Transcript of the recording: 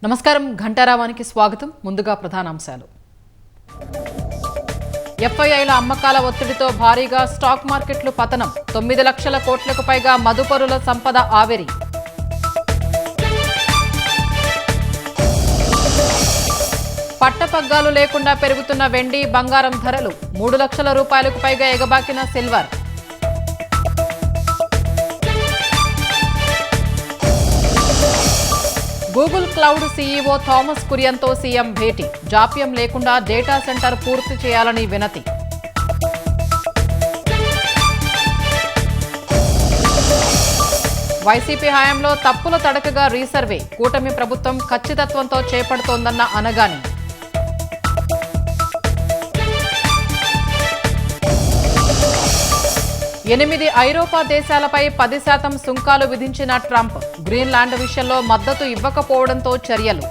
నమస్కారం ఘంటారావానికి స్వాగతం. ముందుగా ప్రధానాంశాలు. ఎఫ్ఐఐల అమ్మకాల ఒత్తిడితో భారీగా స్టాక్ మార్కెట్లు పతనం. 9 లక్షల కోట్లకు పైగా మదుపరుల సంపద ఆవిరి. పట్టపగ్గాలు లేకుండా పెరుగుతున్న వెండి, బంగారం ధరలు. 3 లక్షల రూపాయలకు పైగా ఎగబాకిన silver. Google cloud CEO Thomas కురియన్తో సీఎం భేటీ. జాప్యం లేకుండా డేటా సెంటర్ పూర్తి చేయాలని వినతి. వైసీపీ హయాంలో తప్పుల తడకగా రీసర్వే. కూటమి ప్రభుత్వం ఖచ్చితత్వంతో చేపడుతోందన్న అనగాని. ఎనిమిది ఐరోపా దేశాలపై 10% సుంకాలు విధించిన ట్రంప్. గ్రీన్లాండ్ విషయంలో మద్దతు ఇవ్వకపోవడంతో చర్యలు.